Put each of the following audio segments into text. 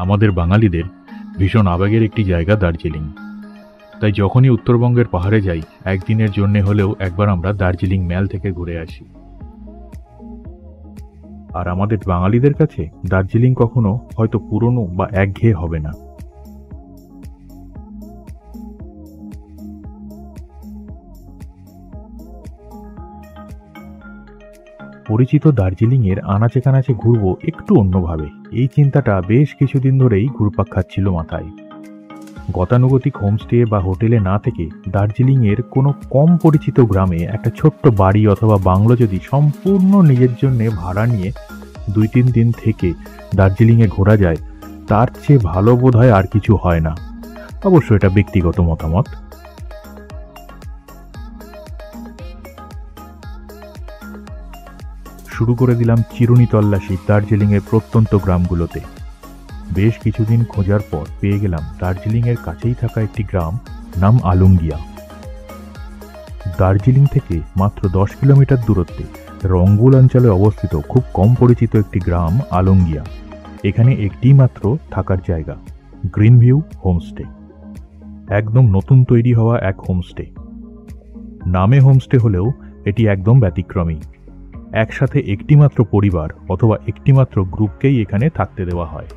আমাদের বাঙালিদের ভীষণ আবেগের একটি জায়গা দার্জিলিং। তাই যখনই উত্তরবঙ্গের পাহাড়ে যাই, একদিনের জন্য হলেও একবার আমরা দার্জিলিং ম্যাল থেকে ঘুরে আসি। আর আমাদের বাঙালিদের কাছে দার্জিলিং কখনো হয়তো পুরনো বা একঘেয়ে হবে না। পরিচিত দার্জিলিংয়ের আনাচে কানাচে ঘুরবো একটু অন্যভাবে, এই চিন্তাটা বেশ কিছুদিন ধরেই ঘুরপাক খাচ্ছিল মাথায়। গতানুগতিক হোমস্টে বা হোটেলে না থেকে দার্জিলিংয়ের কোনো কম পরিচিত গ্রামে একটা ছোট্ট বাড়ি অথবা বাংলো যদি সম্পূর্ণ নিজের জন্য ভাড়া নিয়ে 2-3 দিন থেকে দার্জিলিংয়ে ঘোরা যায়, তার চেয়ে ভালো বোধ হয় আর কিছু হয় না। অবশ্য এটা ব্যক্তিগত মতামত। শুরু করে দিলাম চিরুনি তল্লাশি দার্জিলিংয়ের প্রত্যন্ত গ্রামগুলোতে। বেশ কিছুদিন খোঁজার পর পেয়ে গেলাম দার্জিলিংয়ের কাছেই থাকা একটি গ্রাম, নাম আলুঙ্গিয়া। দার্জিলিং থেকে মাত্র 10 কিলোমিটার দূরত্বে রংপুর অঞ্চলে অবস্থিত খুব কম পরিচিত একটি গ্রাম আলুঙ্গিয়া। এখানে একটি মাত্র থাকার জায়গা, গ্রিন ভিউ হোমস্টে। একদম নতুন তৈরি হওয়া এক হোমস্টে। নামে হোমস্টে হলেও এটি একদম ব্যতিক্রমী। একসাথে একটি মাত্র পরিবার অথবা একটি মাত্র গ্রুপকেই এখানে থাকতে দেওয়া হয়।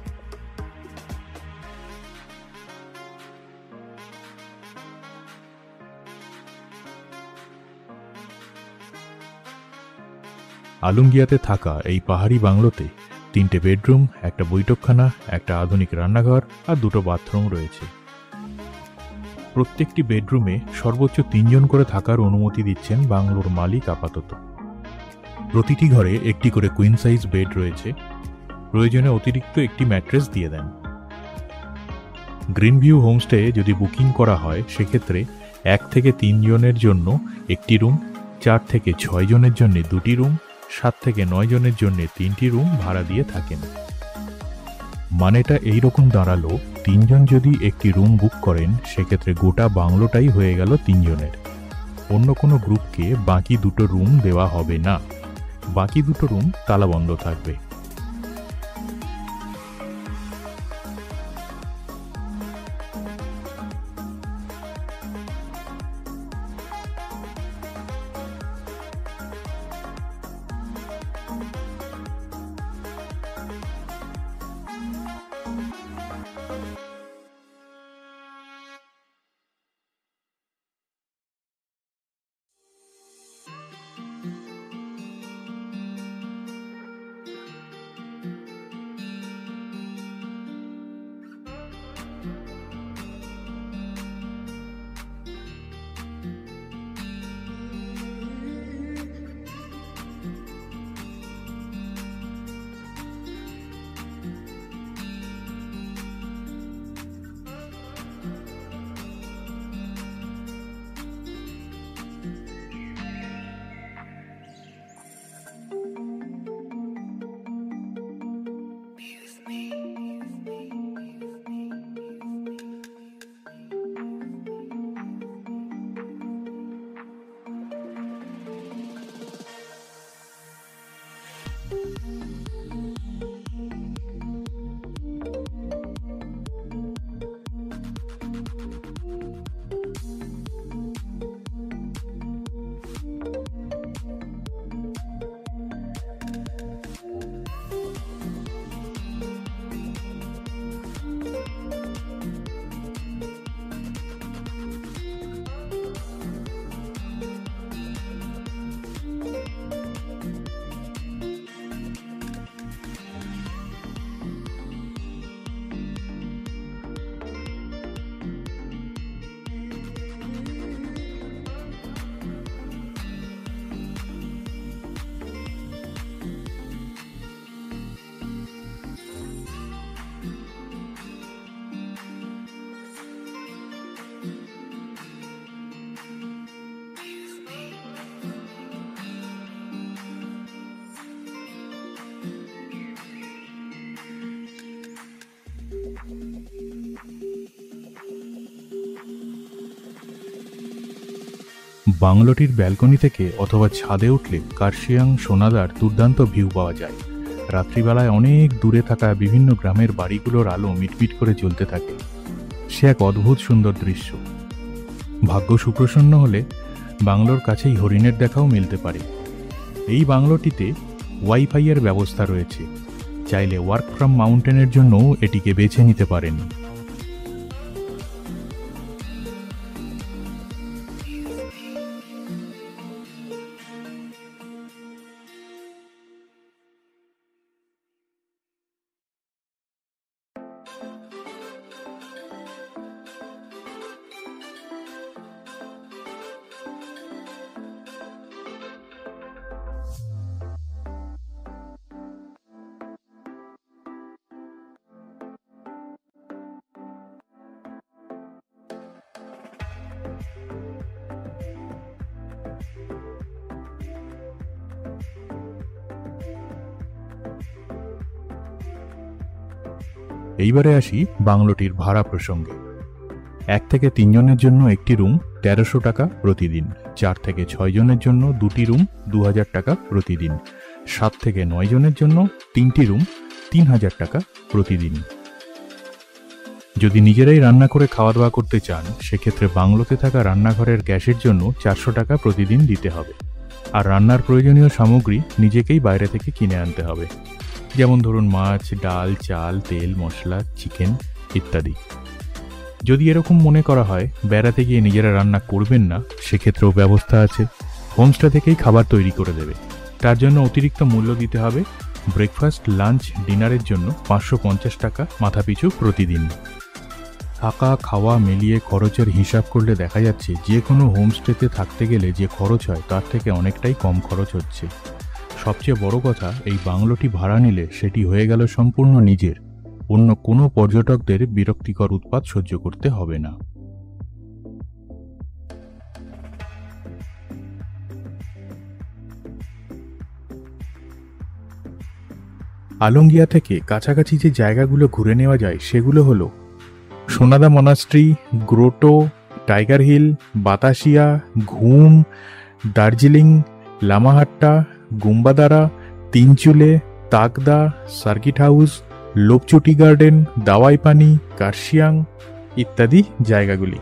আলুঙ্গিয়াতে থাকা এই পাহাড়ি বাংলোতে 3টে বেডরুম, একটা বৈঠকখানা, একটা আধুনিক রান্নাঘর আর 2টো বাথরুম রয়েছে। প্রত্যেকটি বেডরুমে সর্বোচ্চ 3 জন করে থাকার অনুমতি দিচ্ছেন বাংলোর মালিক আপাতত। প্রতিটি ঘরে একটি করে কুইন সাইজ বেড রয়েছে, প্রয়োজনে অতিরিক্ত একটি ম্যাট্রেস দিয়ে দেন। গ্রিন ভিউ হোমস্টে যদি বুকিং করা হয়, সেক্ষেত্রে 1 থেকে 3 জনের জন্য একটি রুম, 4 থেকে 6 জনের জন্য 2টি রুম, 7 থেকে 9 জনের জন্য 3টি রুম ভাড়া দিয়ে থাকেন। মানেটা এইরকম দাঁড়ালো, 3 জন যদি একটি রুম বুক করেন, সেক্ষেত্রে গোটা বাংলোটাই হয়ে গেল 3 জনের। অন্য কোনো গ্রুপকে বাকি 2টো রুম দেওয়া হবে না। বাকি 2টো রুম তালাবন্ধ থাকবে। বাংলোটির ব্যালকনি থেকে অথবা ছাদে উঠলে কার্শিয়াং সোনাদার দুর্দান্ত ভিউ পাওয়া যায়। রাত্রিবেলায় অনেক দূরে থাকা বিভিন্ন গ্রামের বাড়িগুলোর আলো মিটমিট করে জ্বলতে থাকে। সে এক অদ্ভুত সুন্দর দৃশ্য। ভাগ্য সুপ্রসন্ন হলে বাংলোর কাছেই হরিণের দেখাও মিলতে পারে। এই বাংলোটিতে ওয়াইফাই এর ব্যবস্থা রয়েছে। চাইলে ওয়ার্ক ফ্রম মাউন্টেনের জন্য এটিকে বেছে নিতে পারেন। এইবারে আসি বাংলোটির ভাড়া প্রসঙ্গে। 1 থেকে 3 জনের জন্য একটি রুম 1300 টাকা প্রতিদিন, 4 থেকে 6 জনের জন্য 2টি রুম 2000 টাকা প্রতিদিন, 7 থেকে 9 জনের জন্য 3টি রুম 3000 টাকা প্রতিদিন। যদি নিজেরাই রান্না করে খাওয়া দাওয়া করতে চান, সেক্ষেত্রে বাংলোতে থাকা রান্নাঘরের গ্যাসের জন্য 400 টাকা প্রতিদিন দিতে হবে। আর রান্নার প্রয়োজনীয় সামগ্রী নিজেকেই বাইরে থেকে কিনে আনতে হবে, যেমন ধরুন মাছ, ডাল, চাল, তেল, মশলা, চিকেন ইত্যাদি। যদি এরকম মনে করা হয় বেড়াতে গিয়ে নিজেরা রান্না করবেন না, সেক্ষেত্রেও ব্যবস্থা আছে। হোমস্টে থেকেই খাবার তৈরি করে দেবে। তার জন্য অতিরিক্ত মূল্য দিতে হবে। ব্রেকফাস্ট, লাঞ্চ, ডিনারের জন্য 550 টাকা মাথাপিছু প্রতিদিন। থাকা খাওয়া মিলিয়ে খরচের হিসাব করলে দেখা যাচ্ছে যে কোনো হোমস্টেতে থাকতে গেলে যে খরচ হয় তার থেকে অনেকটাই কম খরচ হচ্ছে। সবচেয়ে বড় কথা, এই বাংলোটি ভাড়া নিলে সেটি হয়ে গেল সম্পূর্ণ নিজের। অন্য কোনো পর্যটকদের বিরক্তিকর উৎপাত সহ্য করতে হবে না। আলঙ্গিয়া থেকে কাছাকাছি যে জায়গাগুলো ঘুরে নেওয়া যায় সেগুলো হলো Sonada monastery, grotto, Tiger Hill, Batasia, Ghum, Darjeeling, Lamahatta, Gumbadara, Tinchule, Takdah, circuit house, Lopchuti garden, Dawaipani, Kurseong ইত্যাদি জায়গাগুলি।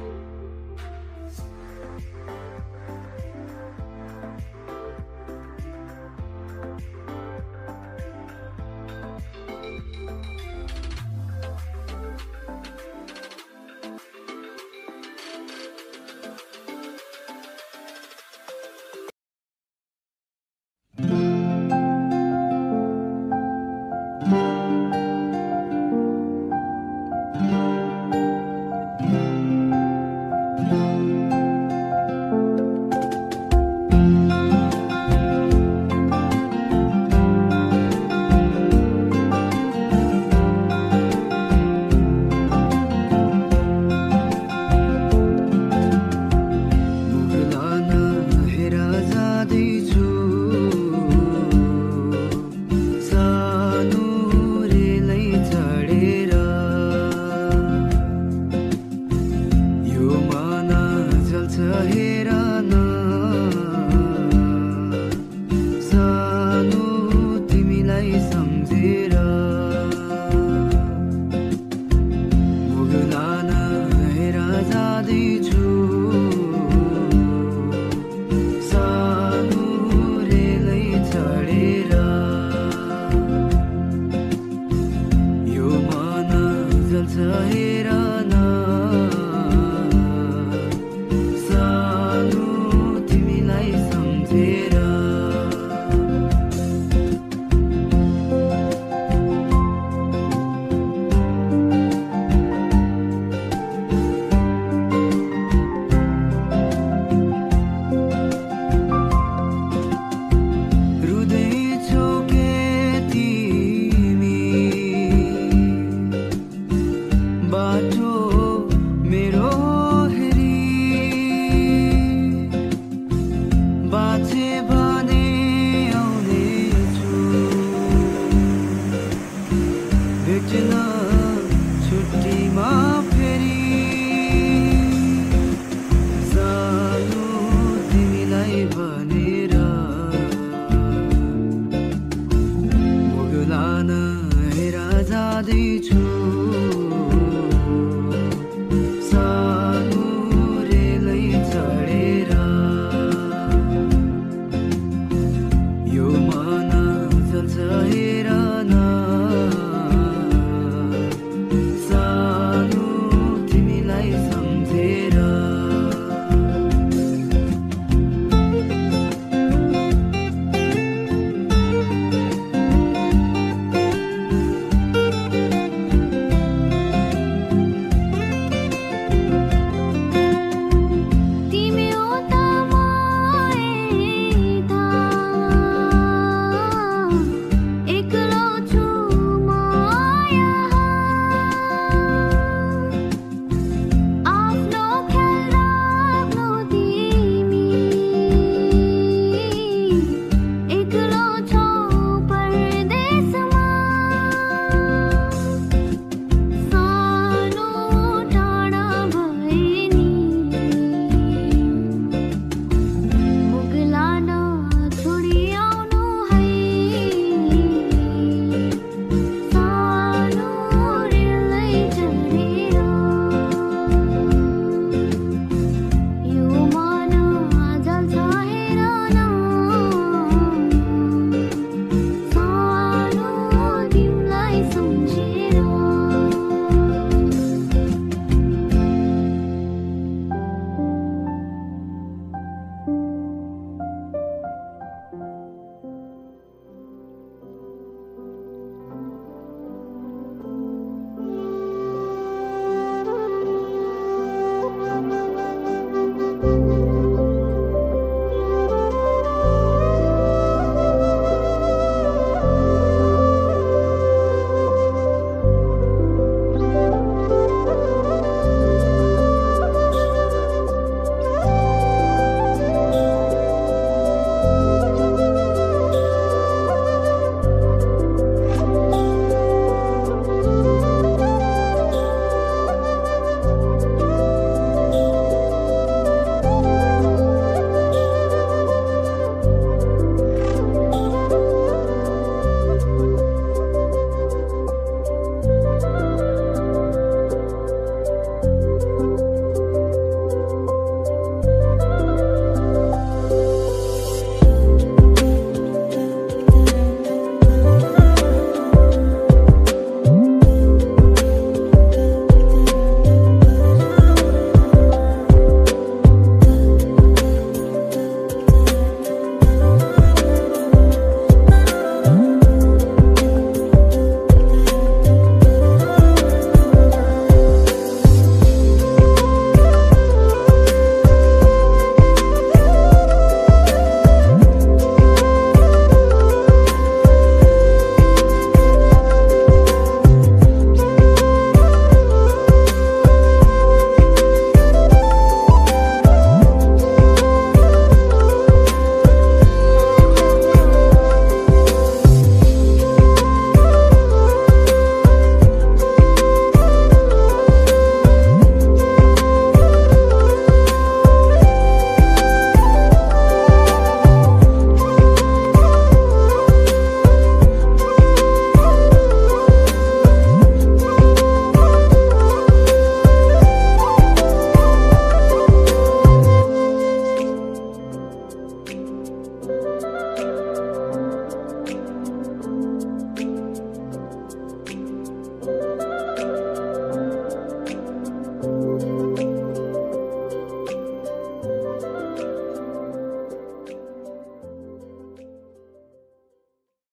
দিছু